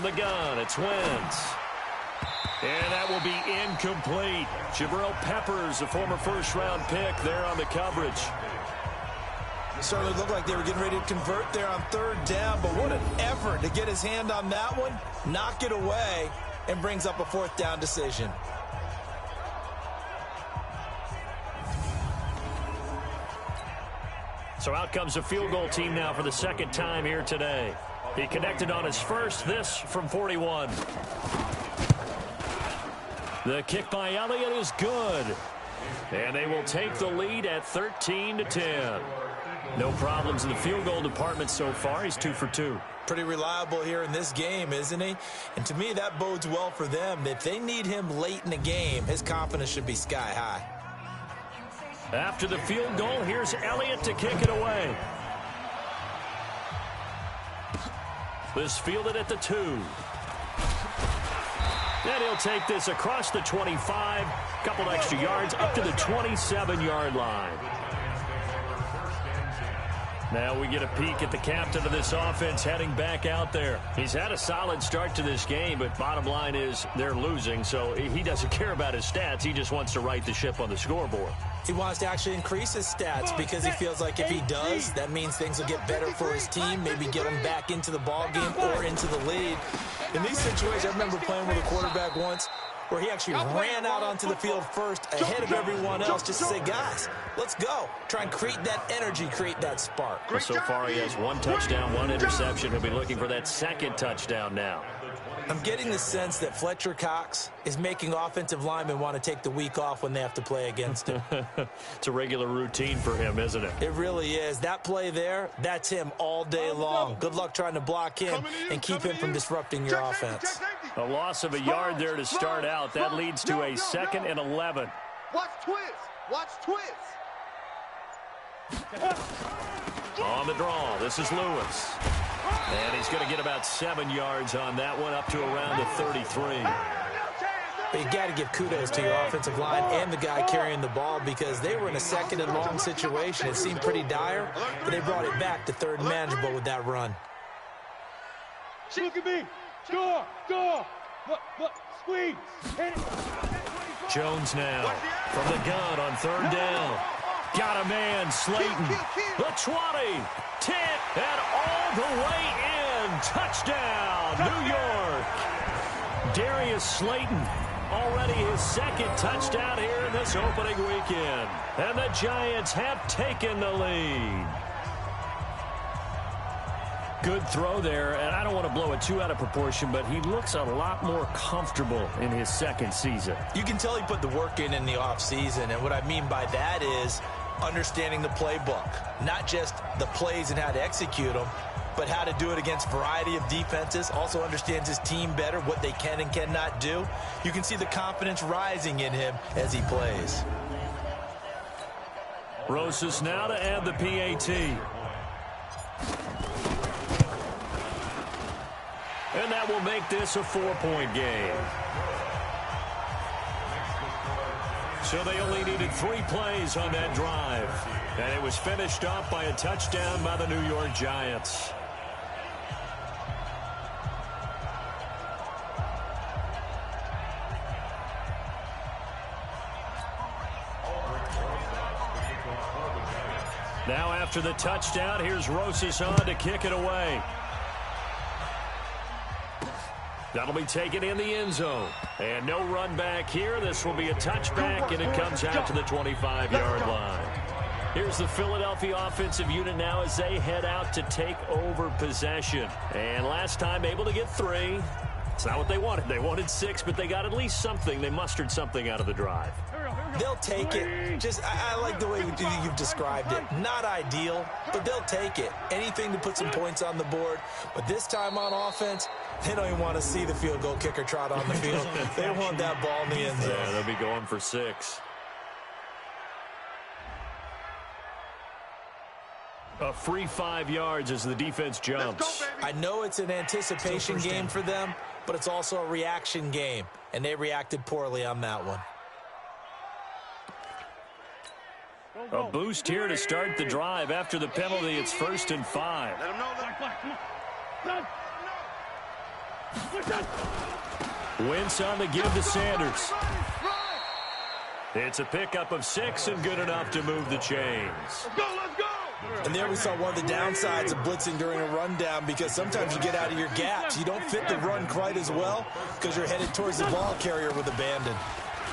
the gun, it's Wentz. And that will be incomplete. Jabril Peppers, a former first-round pick, there on the coverage. It certainly looked like they were getting ready to convert there on third down, but what an effort to get his hand on that one, knock it away, and brings up a fourth down decision. So out comes a field goal team now for the second time here today. He connected on his first, this from 41. The kick by Elliott is good. And they will take the lead at 13-10. No problems in the field goal department so far. He's 2 for 2. Pretty reliable here in this game, isn't he? And to me, that bodes well for them. If they need him late in the game, his confidence should be sky high. After the field goal, here's Elliott to kick it away. This fielded at the 2. And he'll take this across the 25, couple extra yards up to the 27-yard line. Now we get a peek at the captain of this offense heading back out there. He's had a solid start to this game, but bottom line is they're losing, so he doesn't care about his stats. He just wants to right the ship on the scoreboard. He wants to actually increase his stats because he feels like if he does, that means things will get better for his team, maybe get him back into the ball game or into the lead. In these situations, I remember playing with a quarterback once where he actually ran out onto the field first ahead of everyone else just to say, guys, let's go. Try and create that energy, create that spark. Well, so far he has 1 touchdown, 1 interception. He'll be looking for that second touchdown now. I'm getting the sense that Fletcher Cox is making offensive linemen want to take the week off when they have to play against him. It's a regular routine for him, isn't it? It really is. That play there, that's him all day long. Good luck trying to block him and keep him from disrupting your offense. A loss of a yard there to start out. That leads to a 2nd and 11. Watch twist. Watch twist. On the draw, this is Lewis. And he's going to get about 7 yards on that one, up to around the 33. But you got to give kudos to your offensive line and the guy carrying the ball because they were in a 2nd and long situation. It seemed pretty dire, but they brought it back to 3rd and manageable with that run. Look at me. Score. Look. Squeeze. Jones now from the gun on 3rd down. Got a man, Slayton. The 20, 10, and all the way in. Touchdown, New York. Darius Slayton, already his 2nd touchdown here in this opening weekend. And the Giants have taken the lead. Good throw there, and I don't want to blow it too out of proportion, but he looks a lot more comfortable in his 2nd season. You can tell he put the work in the offseason, and what I mean by that is understanding the playbook. Not just the plays and how to execute them, but how to do it against a variety of defenses. Also understands his team better, what they can and cannot do. You can see the confidence rising in him as he plays. Rosas now to add the PAT. And that will make this a 4-point game. So they only needed 3 plays on that drive. And it was finished off by a touchdown by the New York Giants. Now after the touchdown, here's Rosas on to kick it away. That'll be taken in the end zone. And no run back here. This will be a touchback, and it comes out to the 25-yard line. Here's the Philadelphia offensive unit now as they head out to take over possession. And last time able to get 3. It's not what they wanted. They wanted 6, but they got at least something. They mustered something out of the drive. They'll take it. I like the way you've described it. Not ideal, but they'll take it. Anything to put some points on the board. But this time on offense, they don't even want to see the field goal kicker trot on the field. They want that ball in the end zone. Yeah, they'll be going for 6. A free 5 yards as the defense jumps. I know it's an anticipation game for them, but it's also a reaction game, and they reacted poorly on that one. A boost here to start the drive. After the penalty, it's 1st and 5. Wentz on the give to Sanders. It's a pickup of 6 and good enough to move the chains. Let's go, let's go! And there we saw one of the downsides of blitzing during a rundown, because sometimes you get out of your gaps. You don't fit the run quite as well because you're headed towards the ball carrier with abandon.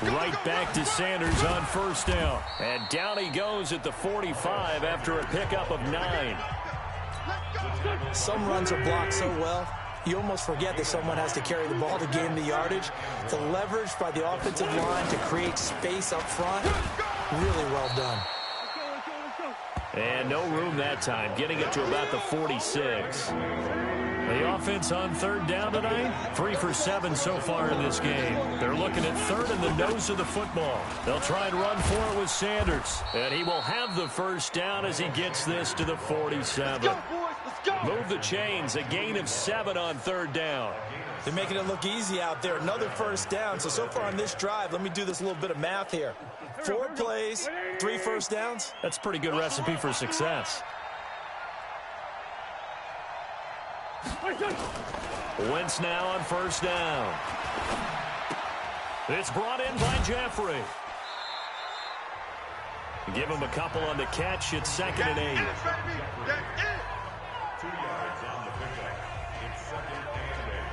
Right back to Sanders on first down. And down he goes at the 45 after a pickup of 9. Some runs are blocked so well, you almost forget that someone has to carry the ball to gain the yardage. The leverage by the offensive line to create space up front, really well done. And no room that time, getting it to about the 46. The offense on third down tonight, 3 for 7 so far in this game. They're looking at third in the nose of the football. They'll try and run for it with Sanders. And he will have the first down as he gets this to the 47. Move the chains, a gain of 7 on third down. They're making it look easy out there. Another first down. So far on this drive, let me do this little bit of math here. 4 plays, 3 first downs. That's a pretty good recipe for success. Wentz now on first down. It's brought in by Jeffrey. Give him a couple on the catch. It's 2nd and 8. 2 yards on the pickup. It's 2nd and 8.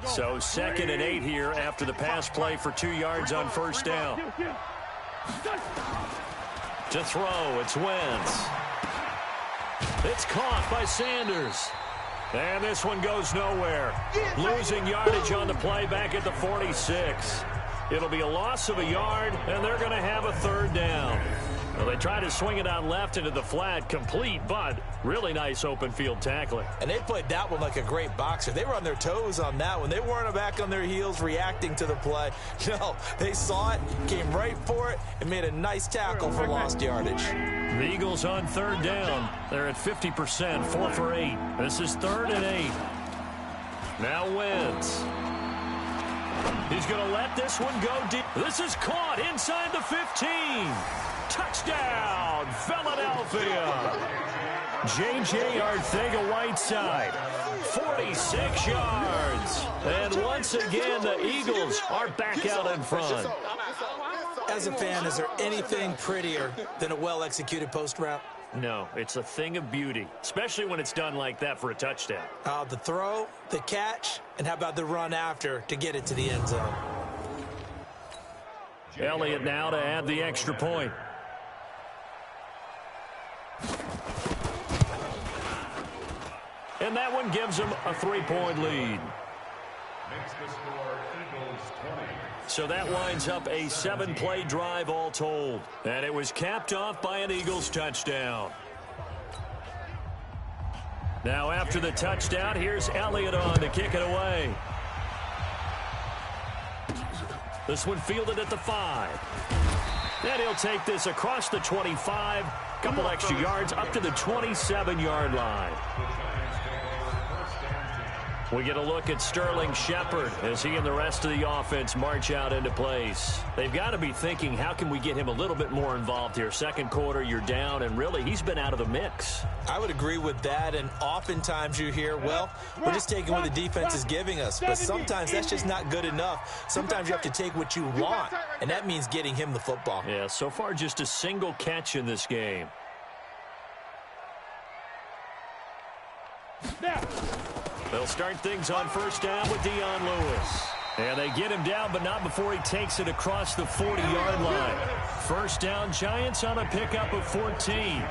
So 2nd and 8 here after the pass play for 2 yards on first down. To throw, it's Wentz. It's caught by Sanders. And this one goes nowhere. Losing yardage on the play back at the 46. It'll be a loss of a yard, and they're going to have a third down. Well, they try to swing it out left into the flat, complete, but really nice open field tackling. And they played that one like a great boxer. They were on their toes on that one. They weren't back on their heels reacting to the play. No, they saw it, came right for it, and made a nice tackle for lost yardage. The Eagles on third down. They're at 50%, 4 for 8. This is 3rd and 8. Now Wentz. He's going to let this one go deep. This is caught inside the 15. Touchdown, Philadelphia. J.J. Arcega-Whiteside, 46 yards. And once again, the Eagles are back out in front. As a fan, is there anything prettier than a well-executed post route? No, it's a thing of beauty, especially when it's done like that for a touchdown. The throw, the catch, and how about the run after to get it to the end zone? Elliott now to add the extra point. And that one gives them a 3-point lead. Makes the score Eagles 20. So that winds up a 7-play drive all told. And it was capped off by an Eagles touchdown. Now after the touchdown, here's Elliott on to kick it away. This one fielded at the 5. And he'll take this across the 25. Couple extra yards up to the 27-yard line. We get a look at Sterling Shepard as he and the rest of the offense march out into place. They've got to be thinking, how can we get him a little bit more involved here? Second quarter, you're down, and really, he's been out of the mix. I would agree with that, and oftentimes you hear, well, we're just taking what the defense is giving us, but sometimes that's just not good enough. Sometimes you have to take what you want, and that means getting him the football. Yeah, so far just a single catch in this game. They'll start things on first down with Dion Lewis. And they get him down, but not before he takes it across the 40-yard line. First down, Giants on a pickup of 14.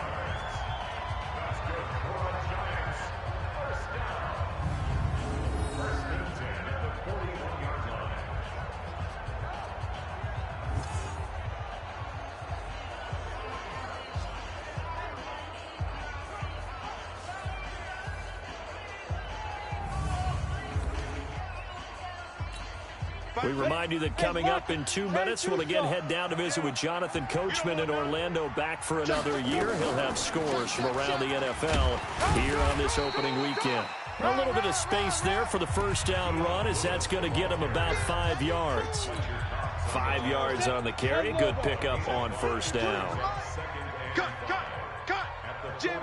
We remind you that coming up in 2 minutes, we'll again head down to visit with Jonathan Coachman in Orlando, back for another year. He'll have scores from around the NFL here on this opening weekend. A little bit of space there for the first down run, as that's going to get him about 5 yards. 5 yards on the carry. Good pickup on first down. Cut. Jim.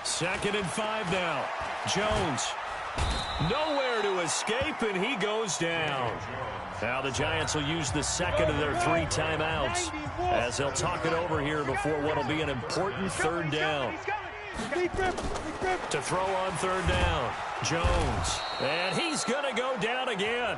Second and 5 now. Jones. Nowhere to escape, and he goes down. Now the Giants will use the second of their 3 timeouts as they'll talk it over here before what will be an important third down. To throw on third down, Jones. And he's going to go down again.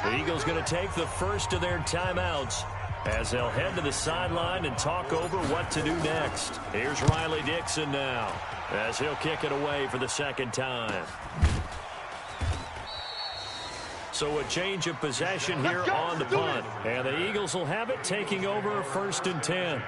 The Eagles going to take the first of their timeouts as they'll head to the sideline and talk over what to do next. Here's Riley Dixon now as he'll kick it away for the second time. So a change of possession here on the punt. And the Eagles will have it, taking over 1st and 10.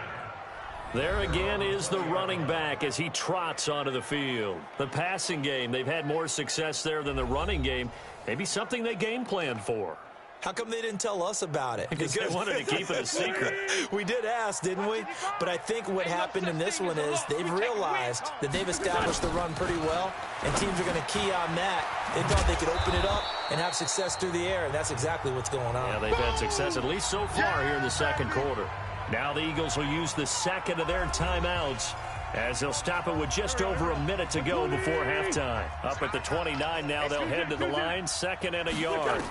There again is the running back as he trots onto the field. The passing game, they've had more success there than the running game. Maybe something they game planned for. How come they didn't tell us about it? Because they wanted to keep it a secret. We did ask, didn't we? But I think what happened in this one is they've realized that they've established the run pretty well, and teams are going to key on that. They thought they could open it up and have success through the air, and that's exactly what's going on. Yeah, they've had success at least so far here in the second quarter. Now the Eagles will use the second of their timeouts as they'll stop it with just over a minute to go before halftime. Up at the 29 now, they'll head to the line, 2nd and a yard.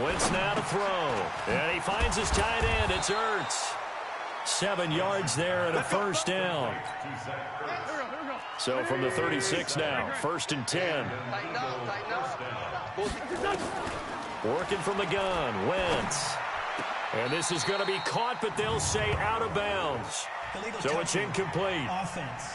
Wentz now to throw, and he finds his tight end. It's Ertz. 7 yards there and a first down. So from the 36 now, 1st and 10. Working from the gun, Wentz. And this is going to be caught, but they'll say out of bounds. So it's incomplete. Offense.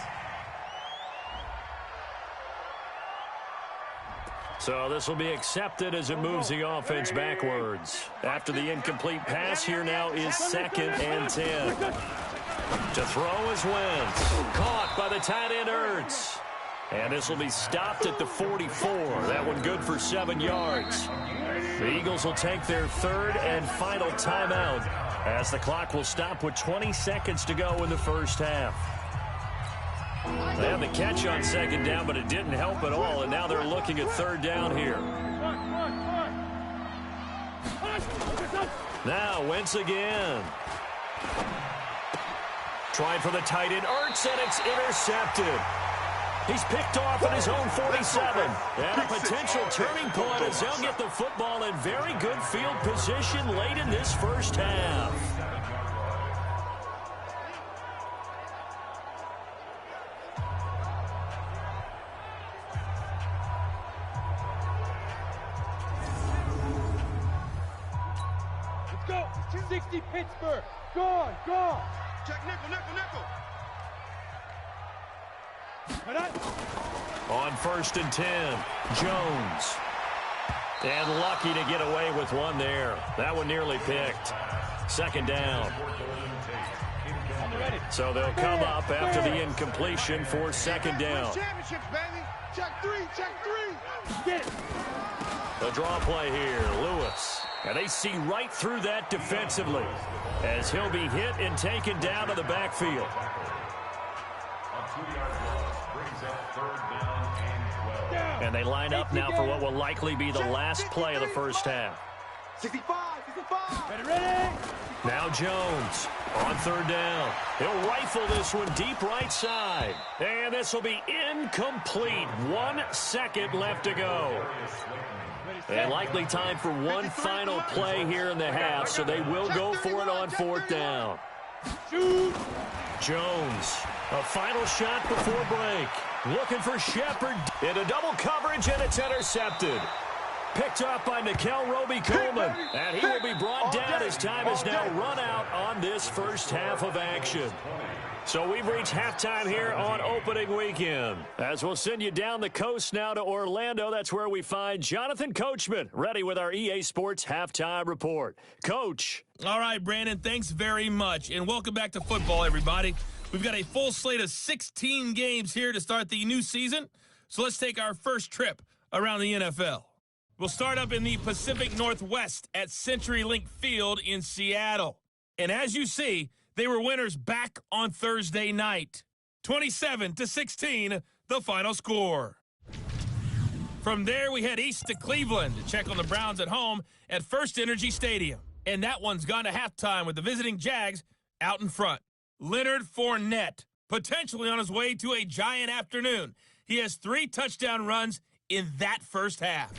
So this will be accepted as it moves the offense backwards. After the incomplete pass, here now is 2nd and 10. To throw is Wentz. Caught by the tight end Ertz. And this will be stopped at the 44. That one good for 7 yards. The Eagles will take their 3rd and final timeout as the clock will stop with 20 seconds to go in the first half. They had the catch on 2nd down, but it didn't help at all, and now they're looking at 3rd down here. Now Wentz again. Trying for the tight end, Ertz, and it's intercepted. He's picked off at his own 47. And a potential turning point as they'll get the football in very good field position late in this first half. Let's go. 60 Pittsburgh. Gone. Check nickel. On 1st and 10, Jones. And lucky to get away with one there. That one nearly picked. 2nd down. So they'll come up after the incompletion for 2nd down. Championships, baby. Check three. Get it. The draw play here, Lewis. And they see right through that defensively as he'll be hit and taken down to the backfield. And they line up now for what will likely be the last play of the first half. 65. Ready. Now Jones on 3rd down. He'll rifle this one deep right side. And this will be incomplete. 1 second left to go. And likely time for one final play here in the half, so they will go for it on 4th down. Jones, a final shot before break. Looking for Shepard into double coverage, and it's intercepted. Picked up by Nickel Roby-Coleman. And he will be brought down as time is now run out on this first half of action. So we've reached halftime here on opening weekend. As we'll send you down the coast now to Orlando, that's where we find Jonathan Coachman ready with our EA Sports halftime report. Coach. All right, Brandon, thanks very much. And welcome back to football, everybody. We've got a full slate of 16 games here to start the new season. So let's take our first trip around the NFL. We'll start up in the Pacific Northwest at CenturyLink Field in Seattle. And as you see, they were winners back on Thursday night. 27-16, the final score. From there, we head east to Cleveland to check on the Browns at home at First Energy Stadium. And that one's gone to halftime with the visiting Jags out in front. Leonard Fournette, potentially on his way to a giant afternoon. He has 3 touchdown runs in that first half.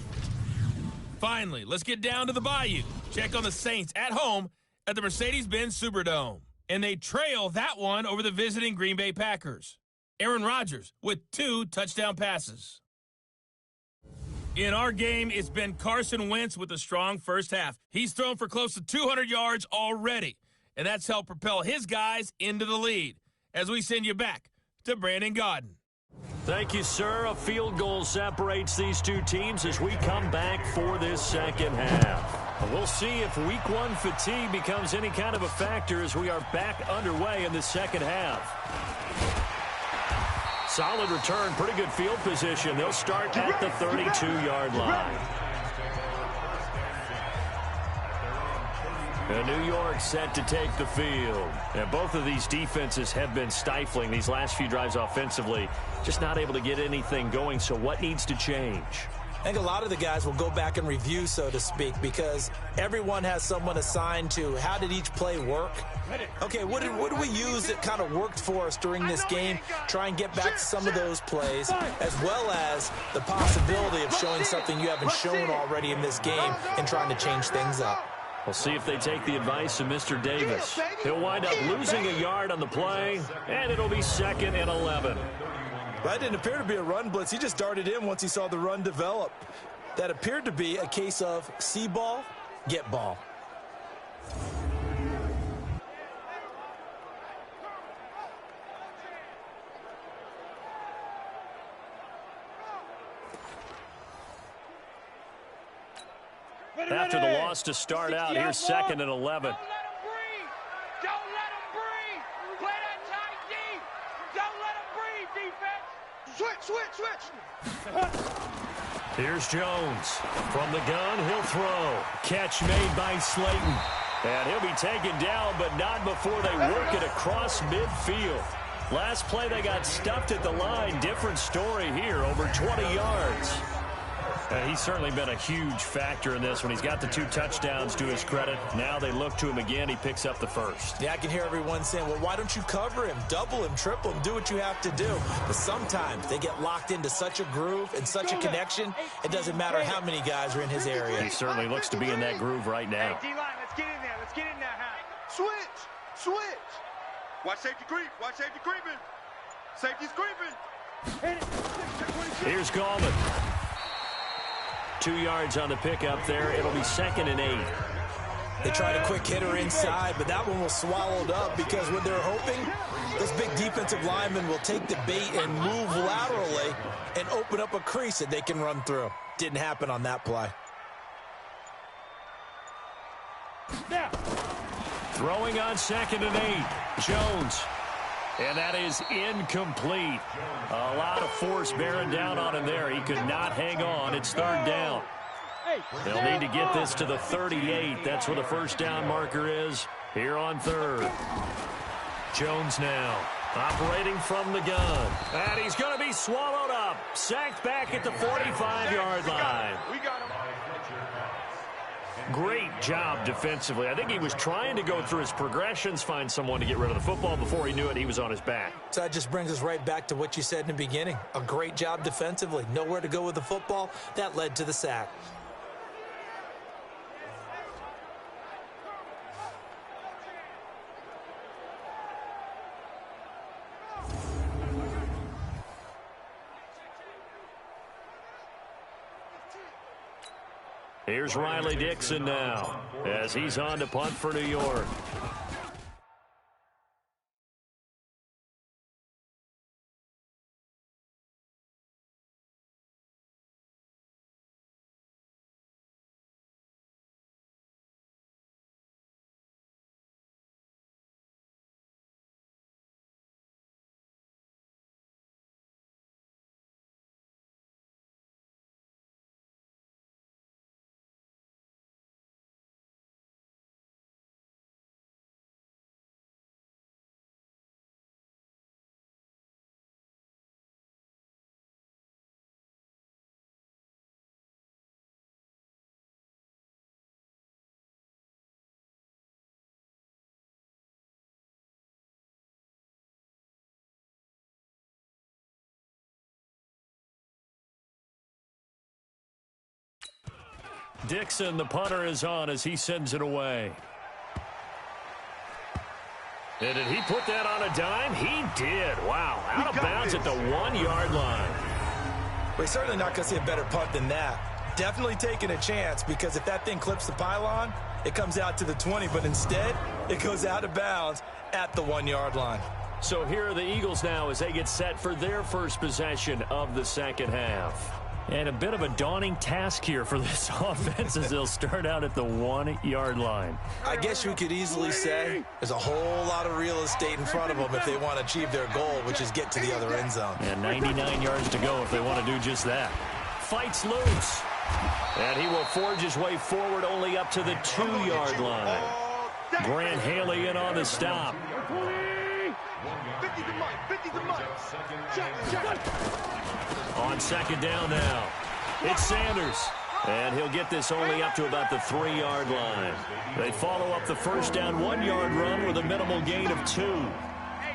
Finally, let's get down to the Bayou. Check on the Saints at home at the Mercedes-Benz Superdome. And they trail that one over the visiting Green Bay Packers. Aaron Rodgers with 2 touchdown passes. In our game, it's been Carson Wentz with a strong first half. He's thrown for close to 200 yards already, and that's helped propel his guys into the lead. As we send you back to Brandon Gaudin. Thank you, sir. A field goal separates these two teams as we come back for this second half. We'll see if week 1 fatigue becomes any kind of a factor as we are back underway in the second half. Solid return, pretty good field position. They'll start at the 32-yard line. And New York set to take the field. And both of these defenses have been stifling these last few drives offensively. Just not able to get anything going, so what needs to change? I think a lot of the guys will go back and review, so to speak, because everyone has someone assigned to how did each play work. Okay, what did we use that kind of worked for us during this game? Try and get back to some of those plays, as well as the possibility of showing something you haven't shown already in this game and trying to change things up. We'll see if they take the advice of Mr. Davis. He'll wind up losing a yard on the play, and it'll be 2nd and 11. That didn't appear to be a run blitz. He just darted in once he saw the run develop. That appeared to be a case of see ball, get ball. After the loss to start out, here's 2nd and 11. Here's Jones. From the gun, he'll throw. Catch made by Slayton. And he'll be taken down, but not before they work it across midfield. Last play, they got stuffed at the line. Different story here, over 20 yards. And he's certainly been a huge factor in this when he's got the 2 touchdowns to his credit. Now they look to him again. He picks up the first. Yeah, I can hear everyone saying, well, why don't you cover him, double him, triple him, do what you have to do. But sometimes they get locked into such a groove and such a connection, it doesn't matter how many guys are in his area. He certainly looks to be in that groove right now. Hey, D-line, let's get in there. Let's get in there, Switch. Watch safety creep. Watch safety creeping. Safety's creeping. Here's Gallman. 2 yards on the pickup there. It'll be 2nd and 8. They tried a quick hitter inside, but that one was swallowed up because what they're hoping, those big defensive linemen will take the bait and move laterally and open up a crease that they can run through. Didn't happen on that play. Throwing on 2nd and 8. Jones. And that is incomplete. A lot of force bearing down on him there. He could not hang on. It's 3rd down. They'll need to get this to the 38. That's where the first down marker is here on 3rd. Jones now operating from the gun. And he's going to be swallowed up. Sacked back at the 45-yard line. We got him. Great job defensively. I think he was trying to go through his progressions, find someone to get rid of the football. Before he knew it, he was on his back. So that just brings us right back to what you said in the beginning. A great job defensively. Nowhere to go with the football. That led to the sack. Here's Riley Dixon now as he's on to punt for New York. Dixon, the punter, is on as he sends it away. And did he put that on a dime? He did. Wow. Out of bounds at the 1-yard line. We're certainly not going to see a better punt than that. Definitely taking a chance, because if that thing clips the pylon, it comes out to the 20. But instead, it goes out of bounds at the 1-yard line. So here are the Eagles now as they get set for their first possession of the second half. And a bit of a daunting task here for this offense as they'll start out at the 1-yard line. I guess you could easily say there's a whole lot of real estate in front of them if they want to achieve their goal, which is get to the other end zone. And 99 yards to go if they want to do just that. Fights loose. And he will forge his way forward only up to the 2-yard line. Grant Haley in on the stop. 50 to Mike, 50 to Mike. Check. On second down now, it's Sanders. And he'll get this only up to about the 3-yard line. They follow up the first down 1-yard run with a minimal gain of 2.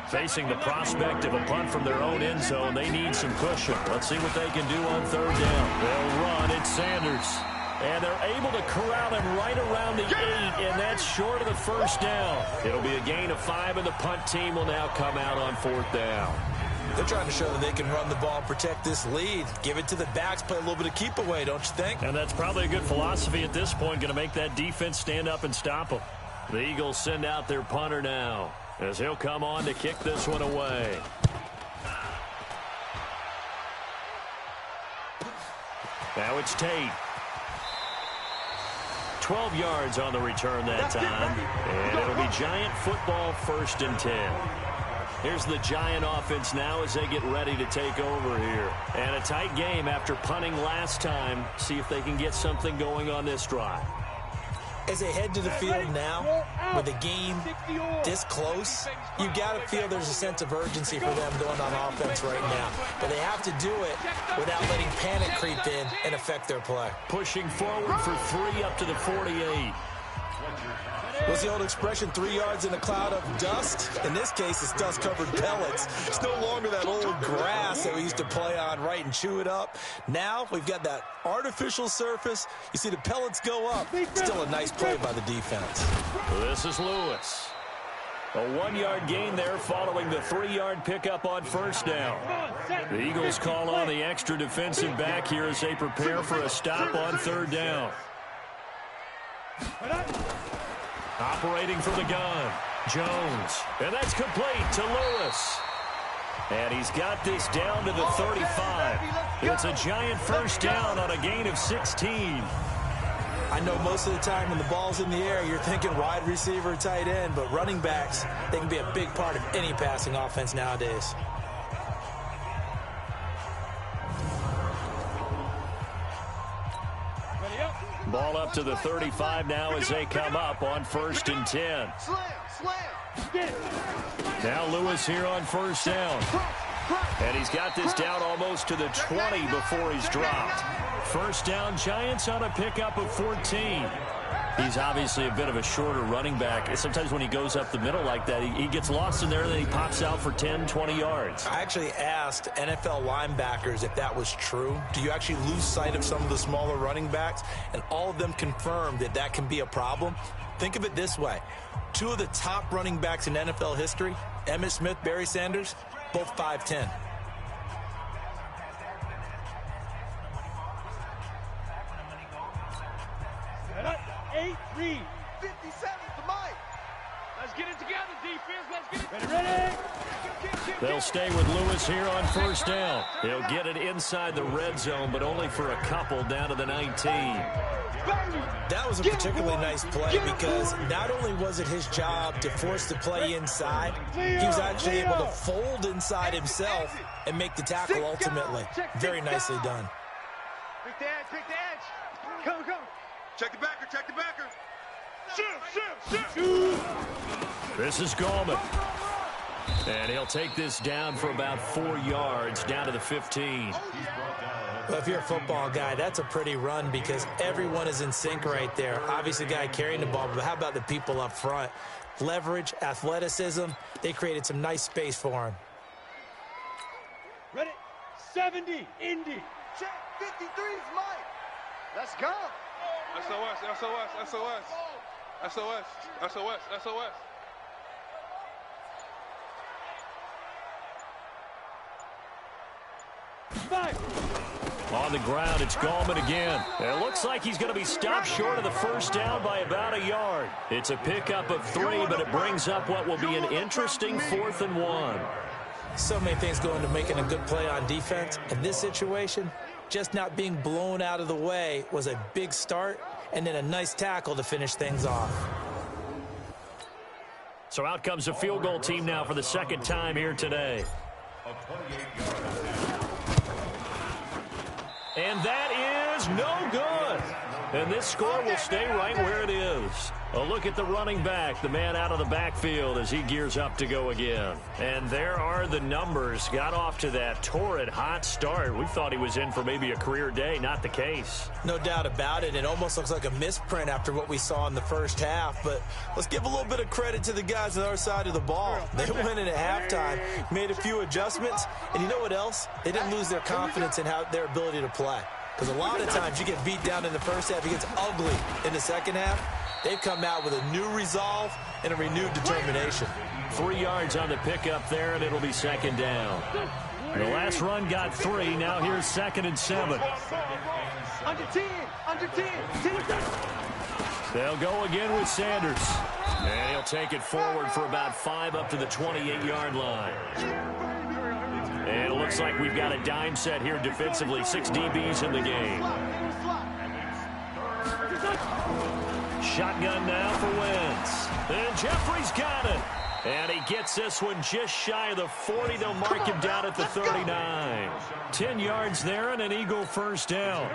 Facing the prospect of a punt from their own end zone, they need some cushion. Let's see what they can do on third down. They'll run, it's Sanders. And they're able to corral him right around the 8, and that's short of the first down. It'll be a gain of 5, and the punt team will now come out on fourth down. They're trying to show that they can run the ball and protect this lead. Give it to the backs, play a little bit of keep away, don't you think? And that's probably a good philosophy at this point, going to make that defense stand up and stop them. The Eagles send out their punter now as he'll come on to kick this one away. Now it's Tate. 12 yards on the return that time. And it'll be Giant football, 1st and 10. Here's the Giant offense now as they get ready to take over here. And a tight game after punting last time. See if they can get something going on this drive. As they head to the field now, with the game this close, you got to feel there's a sense of urgency for them going on offense right now. But they have to do it without letting panic creep in and affect their play. Pushing forward for 3 up to the 48. What's the old expression, 3 yards in a cloud of dust? In this case, it's dust-covered pellets. It's no longer that old grass that we used to play on, right, and chew it up. Now we've got that artificial surface. You see the pellets go up. Still a nice play by the defense. This is Lewis. A 1-yard gain there following the 3-yard pickup on first down. The Eagles call on the extra defensive back here as they prepare for a stop on third down. Operating from the gun, Jones. And that's complete to Lewis. And he's got this down to the 35. It's a Giant first down on a gain of 16. I know most of the time when the ball's in the air, you're thinking wide receiver, tight end, but running backs, they can be a big part of any passing offense nowadays. Ball up to the 35 now as they come up on 1st and 10. Now Lewis here on first down. And he's got this down almost to the 20 before he's dropped. First down, Giants on a pickup of 14. He's obviously a bit of a shorter running back. Sometimes when he goes up the middle like that, he gets lost in there, and then he pops out for 10, 20 yards. I actually asked NFL linebackers if that was true. Do you actually lose sight of some of the smaller running backs? And all of them confirmed that that can be a problem. Think of it this way. 2 of the top running backs in NFL history, Emmitt Smith, Barry Sanders, both 5'10". 53. 57's the mic. Let's get it together, defense. Let's get it. Ready? They'll stay with Lewis here on first down. He'll get it inside the red zone, but only for a couple down to the 19. That was a particularly nice play because not only was it his job to force the play inside, he was actually able to fold inside himself and make the tackle ultimately. Very nicely done. Pick the edge, pick the edge. Come. Check the backer, check the backer. Shoot. This is Gallman. And he'll take this down for about 4 yards, down to the 15. Well, if you're a football guy, that's a pretty run because everyone is in sync right there. Obviously, the guy carrying the ball, but how about the people up front? Leverage, athleticism, they created some nice space for him. Ready? 70, Indy. Check, 53's Mike. Let's go. SOS. On the ground, it's Gallman again. It looks like he's going to be stopped short of the first down by about a yard. It's a pickup of 3, but it brings up what will be an interesting 4th and 1. So many things go into making a good play on defense. In this situation, just not being blown out of the way was a big start, and then a nice tackle to finish things off. So out comes a field goal team now for the second time here today. And that is no good. And this score will stay right where it is. A look at the running back, the man out of the backfield as he gears up to go again. And there are the numbers. Got off to that torrid hot start. We thought he was in for maybe a career day. Not the case. No doubt about it. It almost looks like a misprint after what we saw in the first half. But let's give a little bit of credit to the guys on our side of the ball. They went in at halftime, made a few adjustments. And you know what else? They didn't lose their confidence in their ability to play. Because a lot of times you get beat down in the first half. It gets ugly in the second half. They've come out with a new resolve and a renewed determination. 3 yards on the pickup there, and it'll be second down. The last run got 3. Now here's 2nd and 7. Under 10. They'll go again with Sanders. And he'll take it forward for about 5 up to the 28-yard line. And it looks like we've got a dime set here defensively. 6 DBs in the game. Shotgun now for Wentz. And Jeffrey's got it. And he gets this one just shy of the 40. They'll mark him down at the 39. 10 yards there and an Eagle first down.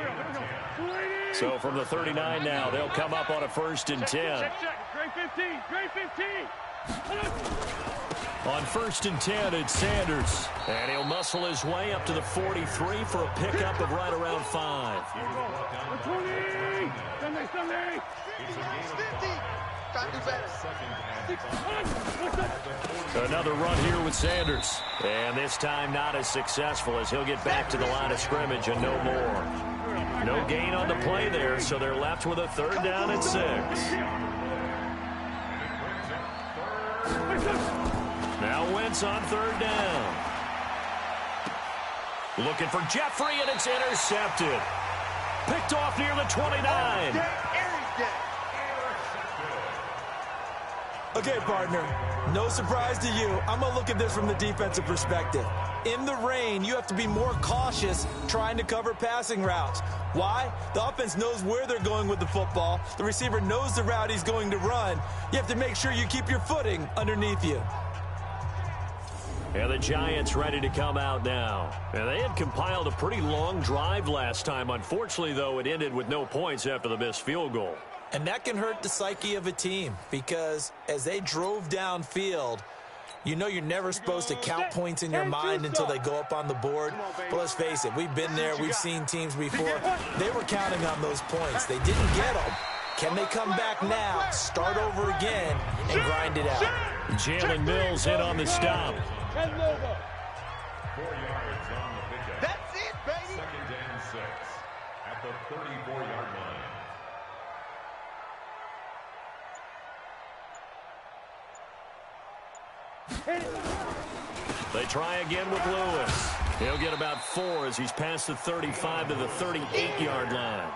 So from the 39 now, they'll come up on a 1st and 10. Grade 15. On 1st and 10, it's Sanders. And he'll muscle his way up to the 43 for a pickup of right around 5. 20. Sunday. Another run here with Sanders. And this time not as successful as he'll get back to the line of scrimmage and no more. No gain on the play there, so they're left with a 3rd down and 6. Now Wentz on 3rd down. Looking for Jeffrey, and it's intercepted. Picked off near the 29. Okay, partner, no surprise to you. I'm going to look at this from the defensive perspective. In the rain, you have to be more cautious trying to cover passing routes. Why? The offense knows where they're going with the football. The receiver knows the route he's going to run. You have to make sure you keep your footing underneath you. And the Giants ready to come out now. And they had compiled a pretty long drive last time. Unfortunately, though, it ended with no points after the missed field goal. And that can hurt the psyche of a team because as they drove downfield, you know you're never supposed to count points in your mind until they go up on the board. But let's face it, we've been there. We've seen teams before. They were counting on those points. They didn't get them. Can they come back now, start over again, and grind it out? Jalen Mills in on the stop. 4 yards on the pickup. That's it, baby. 2nd and 6 at the 34-yard line. They try again with Lewis. He'll get about 4 as he's past the 35 to the 38-yard line.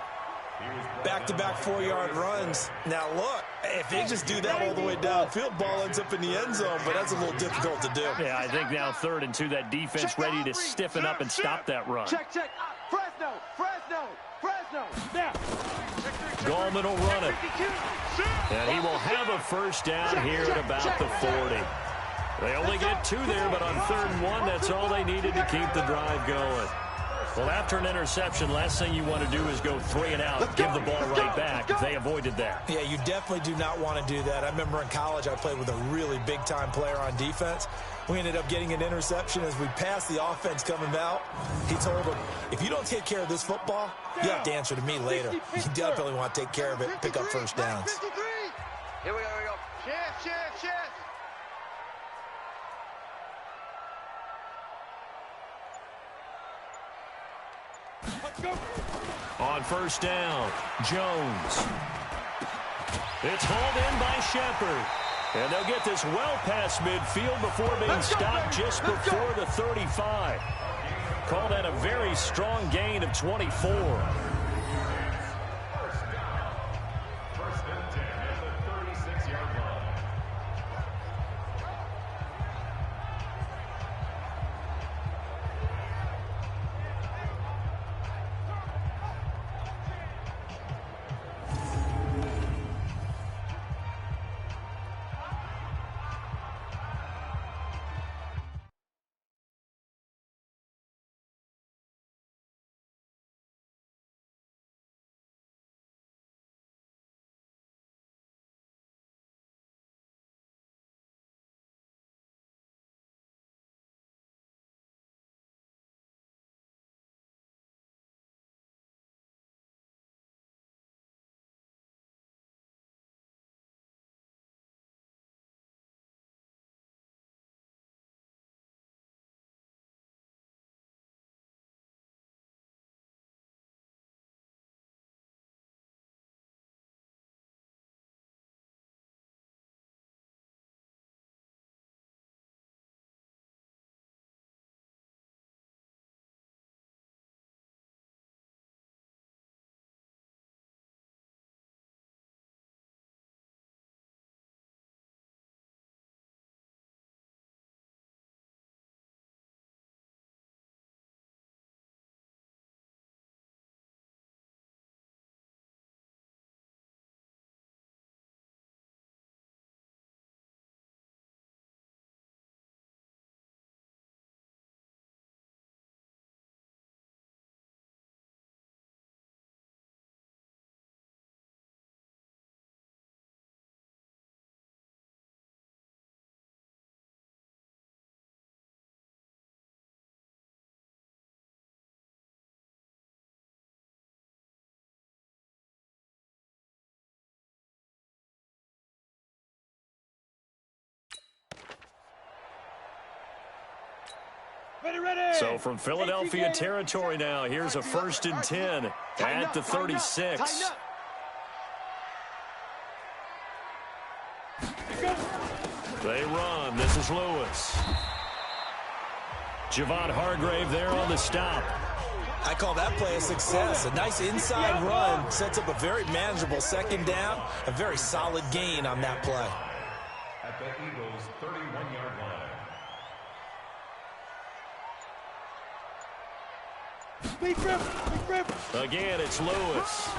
Back-to-back 4-yard runs. Now, look, if they just do that all the way downfield, ball ends up in the end zone, but that's a little difficult to do. Yeah, I think now 3rd and 2, that defense ready to stiffen up and stop that run. Check. Fresno. Now. Gallman will run it. And he will have a first down here at about the 40. They only get 2 there, but on 3rd and 1, that's all they needed to keep the drive going. Well, after an interception, last thing you want to do is go 3 and out, give the ball right back. They avoided that. Yeah, you definitely do not want to do that. I remember in college I played with a really big-time player on defense. We ended up getting an interception as we passed the offense coming out. He told him, if you don't take care of this football, you have to answer to me later. You definitely want to take care of it, pick up first downs. Here we go. Chance. On first down, Jones. It's hauled in by Shepard. And they'll get this well past midfield before being stopped just before the 35. Call that a very strong gain of 24. First and 10 at the 36-yard line. Ready. So from Philadelphia territory now, here's a 1st and 10 at the 36. They run. This is Lewis. Javon Hargrave there on the stop. I call that play a success. A nice inside run sets up a very manageable 2nd down. A very solid gain on that play. At the Eagles' 31-yard line. Again, it's Lewis.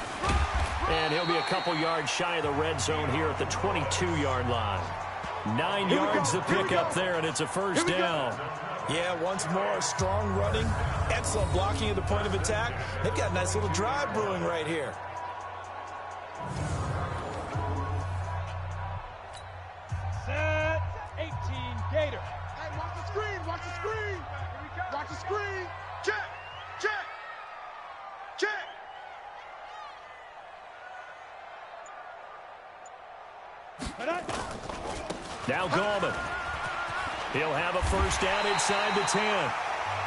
And he'll be a couple yards shy of the red zone here at the 22-yard line. 9 yards to pick up there, and it's a first down. Yeah, once more, strong running, excellent blocking at the point of attack. They've got a nice little drive brewing right here. Set. 18 Gator. Hey, watch the screen. Watch the screen. Check. Now Gallman. He'll have a first down inside the 10.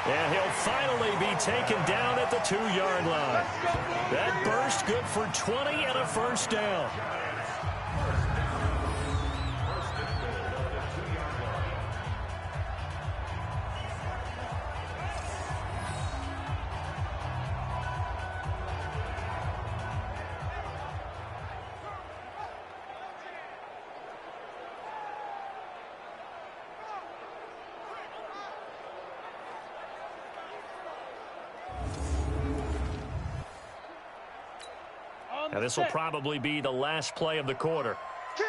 And he'll finally be taken down at the 2-yard line. That burst good for 20 and a first down. And this will probably be the last play of the quarter. Kill.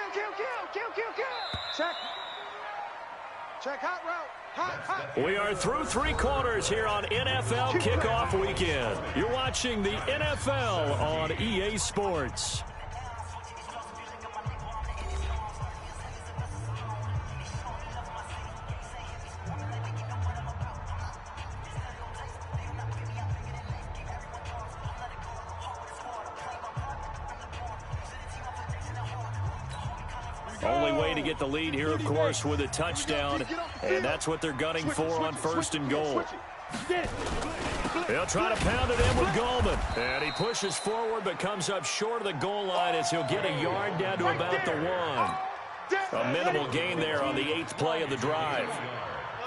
Check hot route. Hot. We are through 3 quarters here on NFL Kickoff Weekend. You're watching the NFL on EA Sports. Only way to get the lead here, of course, with a touchdown, and that's what they're gunning for on 1st and goal. They'll try to pound it in with Goldman, and he pushes forward but comes up short of the goal line as he'll get a yard down to about the 1. A minimal gain there on the 8th play of the drive.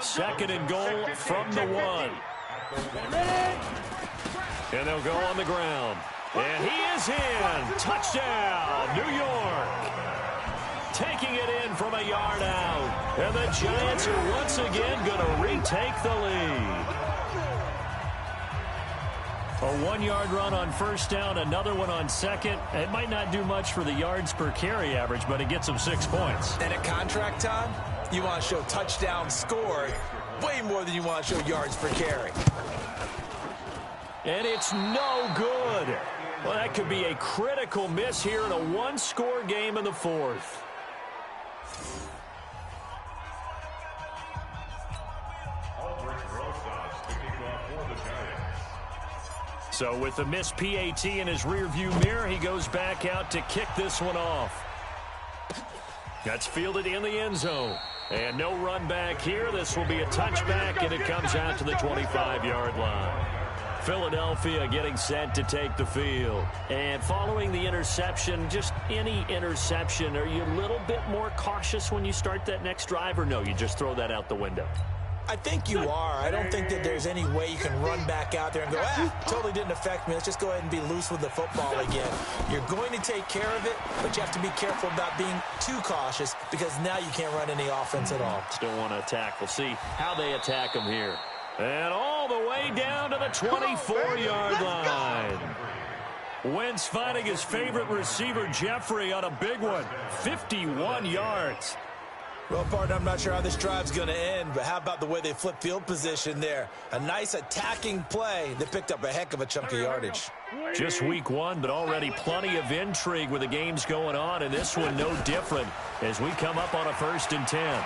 2nd and goal from the 1. And they'll go on the ground. And he is in. Touchdown, New York. Taking it in from a yard out. And the Giants are once again going to retake the lead. A 1-yard run on 1st down, another one on 2nd. It might not do much for the yards per carry average, but it gets them 6 points. And at contract time, you want to show touchdown scored way more than you want to show yards per carry. And it's no good. Well, that could be a critical miss here in a 1-score game in the 4th. So with the missed PAT in his rearview mirror, he goes back out to kick this one off. That's fielded in the end zone. And no run back here. This will be a touchback, and it comes out to the 25-yard line. Philadelphia getting set to take the field. And following the interception, just any interception, are you a little bit more cautious when you start that next drive, or no, you just throw that out the window? I think you are. I don't think that there's any way you can run back out there and go, totally didn't affect me. Let's just go ahead and be loose with the football again. You're going to take care of it, but you have to be careful about being too cautious because now you can't run any offense at all. Still want to attack. We'll see how they attack them here. And all the way down to the 24-yard line. Wentz finding his favorite receiver, Jeffrey, on a big one. 51 yards. Well, partner, I'm not sure how this drive's going to end, but how about the way they flip field position there? A nice attacking play that picked up a heck of a chunk of yardage. Just week 1, but already plenty of intrigue with the games going on, and this one no different as we come up on a 1st and 10.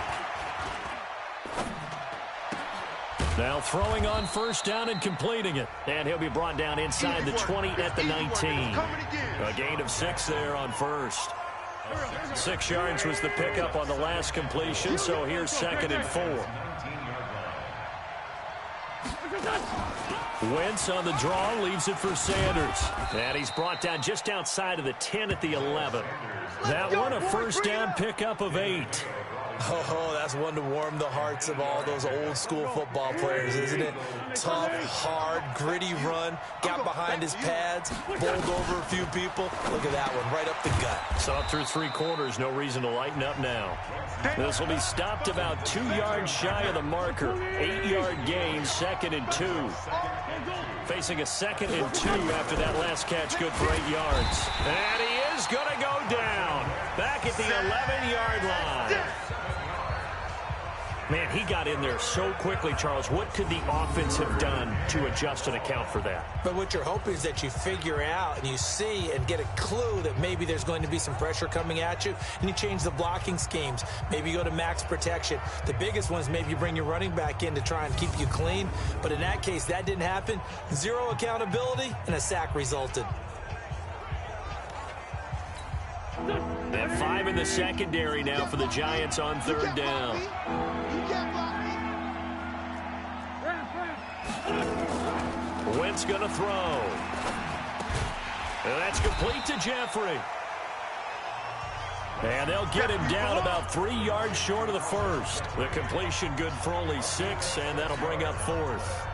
Now throwing on 1st down and completing it. And he'll be brought down inside the 20 at the 19. A gain of 6 there on 1st. 6 yards was the pickup on the last completion, so here's 2nd and 4. Wentz on the draw, leaves it for Sanders. And he's brought down just outside of the 10 at the 11. That one a 1st down pickup of 8. Oh, that's one to warm the hearts of all those old-school football players, isn't it? Tough, hard, gritty run, got behind his pads, bowled over a few people. Look at that one, right up the gut. So up through 3 quarters, no reason to lighten up now. This will be stopped about 2 yards shy of the marker. 8-yard gain, 2nd and 2. Facing a 2nd and 2 after that last catch, good for 8 yards. And he is going to go down. Back at the 11-yard line. Man, he got in there so quickly, Charles. What could the offense have done to adjust and account for that? But what you're hoping is that you figure out and you see and get a clue that maybe there's going to be some pressure coming at you, and you change the blocking schemes. Maybe you go to max protection. The biggest one is maybe you bring your running back in to try and keep you clean. But in that case, that didn't happen. 0 accountability, and a sack resulted. They have 5 in the secondary now for the Giants on 3rd down. Wentz going to throw. And that's complete to Jeffrey. And they'll get him down about 3 yards short of the 1st. The completion good for only 6, and that'll bring up 4th.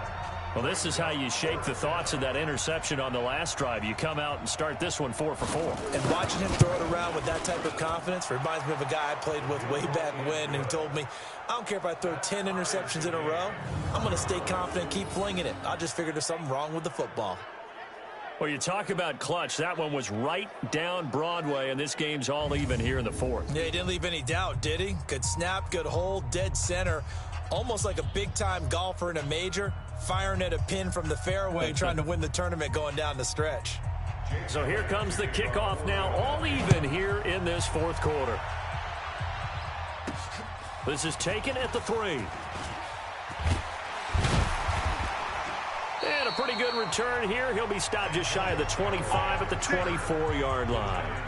Well, this is how you shake the thoughts of that interception on the last drive. You come out and start this one 4 for 4. And watching him throw it around with that type of confidence reminds me of a guy I played with way back when, and he told me, I don't care if I throw 10 interceptions in a row. I'm going to stay confident and keep flinging it. I just figured there's something wrong with the football. Well, you talk about clutch. That one was right down Broadway, and this game's all even here in the fourth. Yeah, he didn't leave any doubt, did he? Good snap, good hold, dead center. Almost like a big-time golfer in a major, firing at a pin from the fairway, trying to win the tournament going down the stretch. So here comes the kickoff now, all even here in this fourth quarter. This is taken at the 3. And a pretty good return here. He'll be stopped just shy of the 25 at the 24-yard line.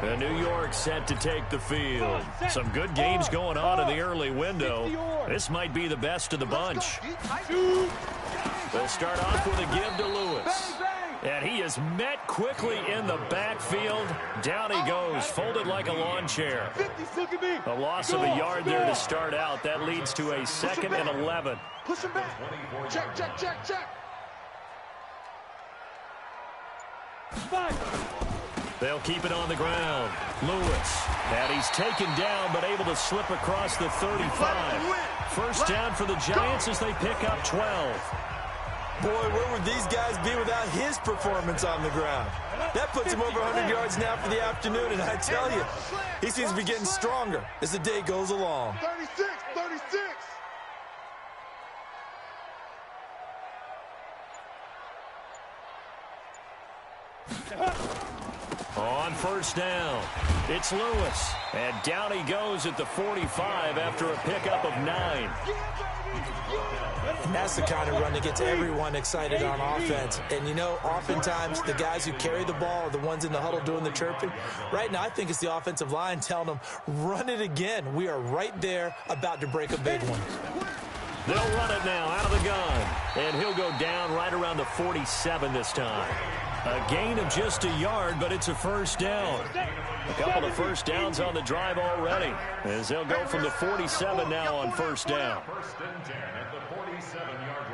And New York set to take the field. Some good games going on in the early window. This might be the best of the bunch. They'll start off with a give to Lewis. And he is met quickly in the backfield. Down he goes, folded like a lawn chair. A loss of a yard there to start out. That leads to a 2nd and 11. Push him back. Check, check, check, check. They'll keep it on the ground. Lewis. And he's taken down, but able to slip across the 35. First down for the Giants as they pick up 12. Boy, where would these guys be without his performance on the ground? That puts him over 100 yards now for the afternoon, and I tell you, he seems to be getting stronger as the day goes along. 36, 36. On first down, it's Lewis. And down he goes at the 45 after a pickup of 9. And that's the kind of run that gets everyone excited on offense. And, you know, oftentimes the guys who carry the ball are the ones in the huddle doing the chirping. Right now, I think it's the offensive line telling them, run it again. We are right there about to break a big one. They'll run it now out of the gun. And he'll go down right around the 47 this time. A gain of just a yard, but it's a first down. A couple of first downs on the drive already, as they'll go from the 47 now on first down. First and 10 at the 47-yard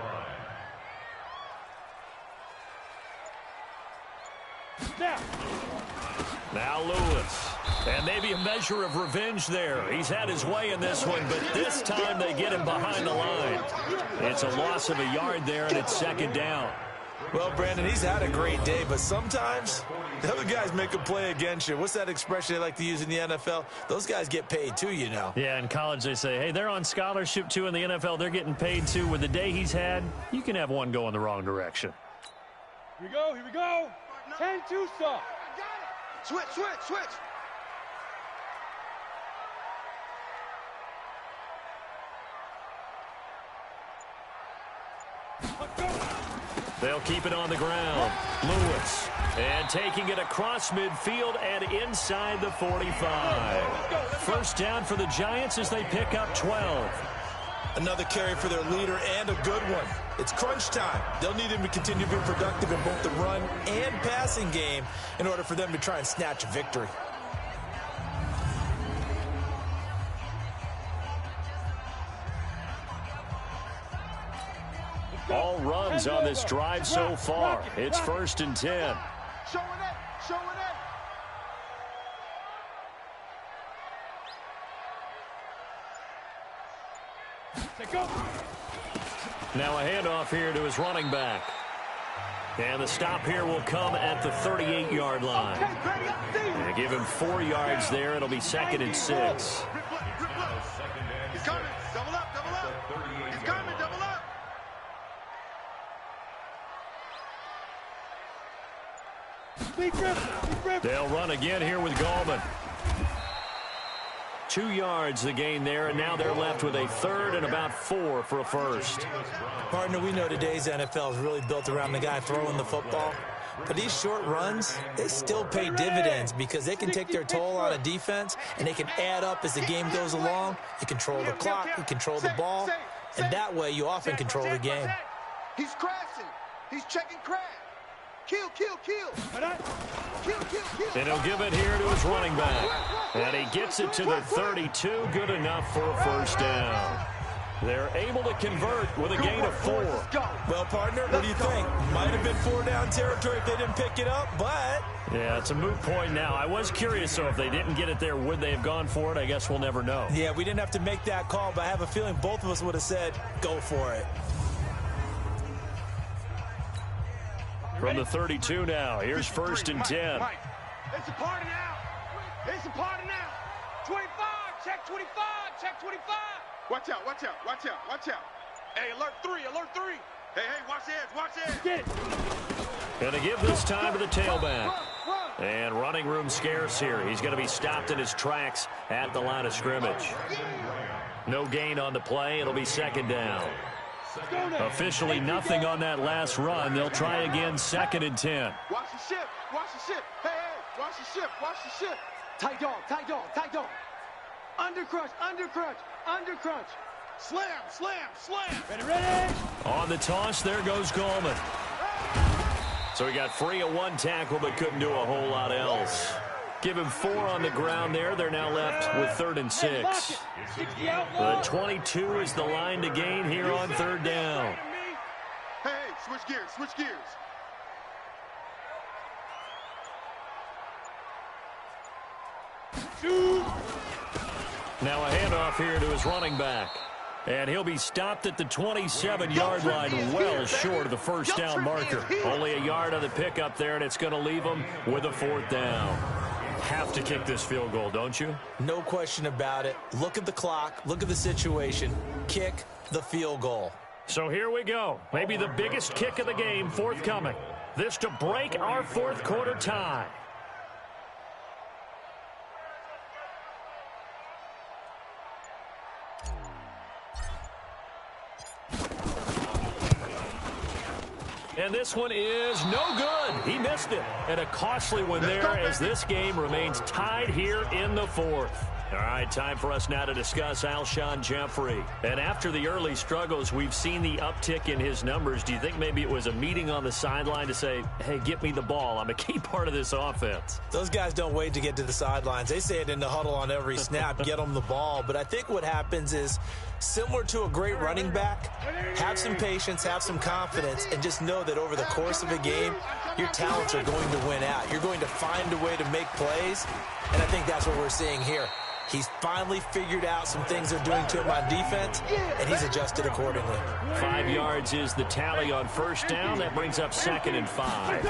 line. Now Lewis. And maybe a measure of revenge there. He's had his way in this one, but this time they get him behind the line. It's a loss of a yard there, and it's 2nd down. Well, Brandon, he's had a great day, but sometimes the other guys make a play against you. What's that expression they like to use in the NFL? Those guys get paid too, you know. Yeah, in college they say, hey, they're on scholarship too. In the NFL, they're getting paid too. With the day he's had, you can have one go in the wrong direction. Here we go, here we go. 10-2 stop. Switch, switch, switch. They'll keep it on the ground. Lewis. And taking it across midfield and inside the 45. First down for the Giants as they pick up 12. Another carry for their leader and a good one. It's crunch time. They'll need him to continue being productive in both the run and passing game in order for them to try and snatch a victory. All runs on this drive so far. It's 1st and 10. Showing it, showing it. Now a handoff here to his running back. And the stop here will come at the 38-yard line. They give him 4 yards there. It'll be 2nd and 6. He's coming. Double up, double up. He's coming, double up. They'll run again here with Gallman. 2 yards the gain there, and now they're left with a 3rd and about 4 for a first. Partner, we know today's NFL is really built around the guy throwing the football. But these short runs, they still pay dividends because they can take their toll on a defense, and they can add up as the game goes along. You control the clock, you control the ball, and that way you often control the game. He's crashing. He's checking crash. Kill, kill, kill. Kill, kill, kill. And he'll give it here to his running back. And he gets it to the 32. Good enough for a first down. They're able to convert with a gain of 4. Well, partner, what do you think? Might have been 4-down territory if they didn't pick it up, but... Yeah, it's a moot point now. I was curious, so if they didn't get it there, would they have gone for it? I guess we'll never know. Yeah, we didn't have to make that call, but I have a feeling both of us would have said, go for it. From the 32 now, here's 1st and 10. Mike. It's a party now. It's a party now. 25, check 25, check 25. Watch out, watch out, watch out, watch out. Hey, alert 3, alert 3. Hey, watch the edge, watch the edge. Get it. Going to give this time to the tailback. And running room scarce here. He's going to be stopped in his tracks at the line of scrimmage. No gain on the play. It'll be 2nd down. Officially nothing on that last run. They'll try again, 2nd and 10. Watch the ship, watch the ship. Hey, watch the ship, watch the ship. Tight dog, tight dog, tight dog. Under crunch, under crunch, under crunch. Slam, slam, slam. Ready? On the toss, there goes Gallman. So he got free of 1 tackle, but couldn't do a whole lot else. Give him 4 on the ground there. They're now left with 3rd and 6. The 22 is the line to gain here on 3rd down. Hey, switch gears, switch gears. Now a handoff here to his running back. And he'll be stopped at the 27-yard line, well short of the 1st down marker. Only a yard on the pickup there, and it's going to leave him with a 4th down. Have to kick this field goal, don't you? No question about it. Look at the clock. Look at the situation. Kick the field goal. So here we go. Maybe the biggest kick of the game forthcoming. This to break our 4th quarter tie. And this one is no good. He missed it. And a costly one there as this game remains tied here in the 4th. All right, time for us now to discuss Alshon Jeffrey. And after the early struggles, we've seen the uptick in his numbers. Do you think maybe it was a meeting on the sideline to say, hey, get me the ball. I'm a key part of this offense. Those guys don't wait to get to the sidelines. They say it in the huddle on every snap, get them the ball. But I think what happens is, similar to a great running back, have some patience, have some confidence, and just know that over the course of a game, your talents are going to win out. You're going to find a way to make plays, and I think that's what we're seeing here. He's finally figured out some things they're doing to him on defense, and he's adjusted accordingly. 5 yards is the tally on 1st down. That brings up 2nd and 5.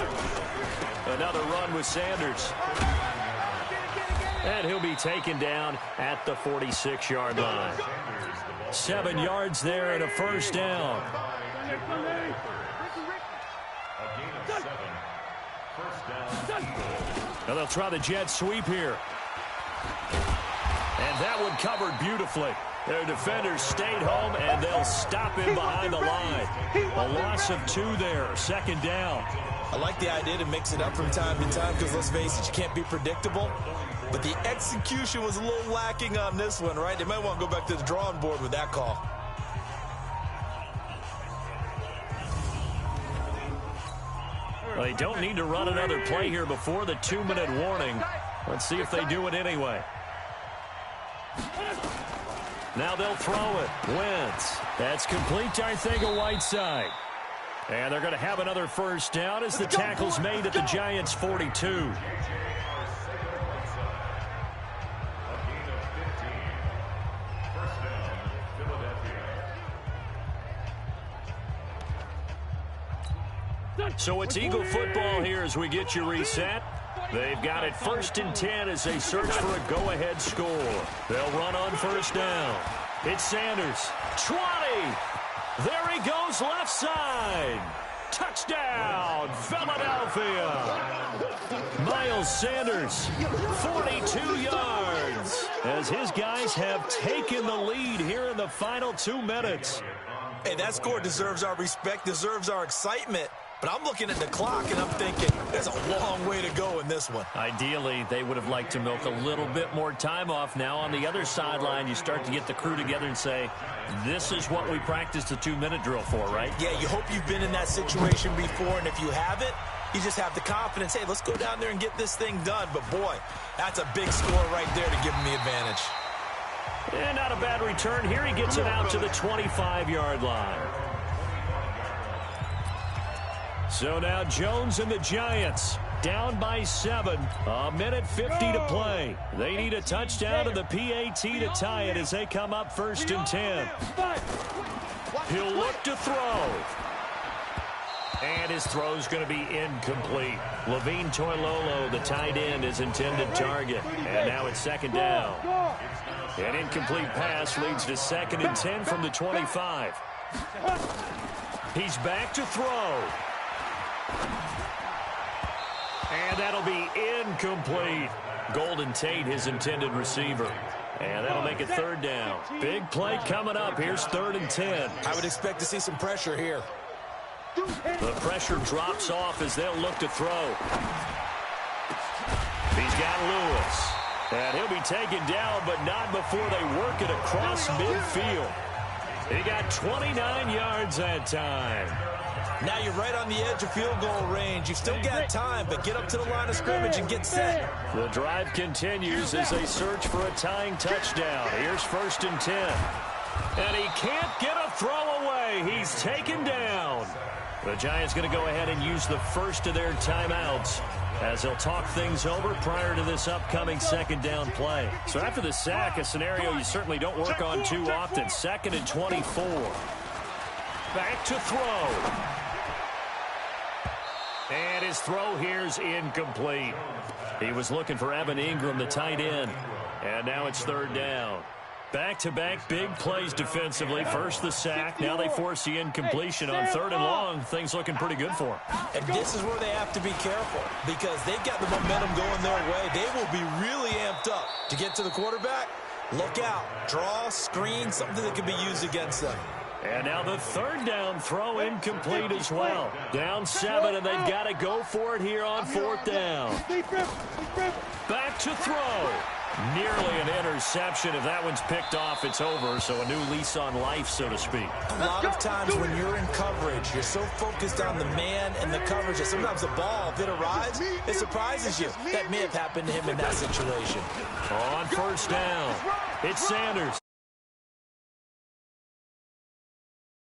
Another run with Sanders. And he'll be taken down at the 46-yard line. 7 yards there and a 1st down. Now they'll try the jet sweep here. And that one covered beautifully. Their defenders stayed home, and they'll stop him behind the line. A loss of 2 there, 2nd down. I like the idea to mix it up from time to time because, let's face it, you can't be predictable. But the execution was a little lacking on this one, right? They might want to go back to the drawing board with that call. Well, they don't need to run another play here before the 2-minute warning. Let's see if they do it anyway. Now they'll throw it. Wentz. That's complete to Arcega-Whiteside. And they're going to have another 1st down as the tackle's made at the Giants' 42. So it's Eagle football here as we get you reset. They've got it 1st and 10 as they search for a go-ahead score. They'll run on 1st down. It's Sanders. 20. There he goes left side. Touchdown, Philadelphia. Miles Sanders, 42 yards, as his guys have taken the lead here in the final 2 minutes. Hey, that score deserves our respect, deserves our excitement. But I'm looking at the clock, and I'm thinking there's a long way to go in this one. Ideally, they would have liked to milk a little bit more time off. Now on the other sideline, you start to get the crew together and say, this is what we practiced the 2-minute drill for, right? Yeah, you hope you've been in that situation before, and if you haven't, you just have the confidence, hey, let's go down there and get this thing done. But, boy, that's a big score right there to give them the advantage. And not a bad return here. He gets it out to the 25-yard line. So now Jones and the Giants down by 7. A minute 50 to play. They need a touchdown and the PAT to tie it as they come up 1st and 10. He'll look to throw. And his throw's going to be incomplete. Levine Toilolo, the tight end, is intended target. And now it's second down. An incomplete pass leads to 2nd and 10 from the 25. He's back to throw. And that'll be incomplete. Golden Tate, his intended receiver. And that'll make it 3rd down. Big play coming up. Here's 3rd and 10. I would expect to see some pressure here. The pressure drops off as they'll look to throw. He's got Lewis. And he'll be taken down, but not before they work it across midfield. He got 29 yards that time. Now you're right on the edge of field goal range. You've still got time, but get up to the line of scrimmage and get set. The drive continues as they search for a tying touchdown. Here's 1st and 10. And he can't get a throw away. He's taken down. The Giants going to go ahead and use the first of their timeouts as they'll talk things over prior to this upcoming 2nd down play. So after the sack, a scenario you certainly don't work on too often. 2nd and 24. Back to throw. And his throw here's incomplete. He was looking for Evan Ingram, the tight end. And now it's 3rd down. Back-to-back big plays defensively. First the sack. Now they force the incompletion on 3rd and long. Things looking pretty good for them. And this is where they have to be careful because they've got the momentum going their way. They will be really amped up to get to the quarterback. Look out. Draw, screen, something that can be used against them. And now the 3rd down throw incomplete as well. Down 7, and they've got to go for it here on 4th down. Back to throw. Nearly an interception. If that one's picked off, it's over. So a new lease on life, so to speak. A lot of times when you're in coverage, you're so focused on the man and the coverage that sometimes the ball, if it arrives, it surprises you. That may have happened to him in that situation. On 1st down, it's Sanders.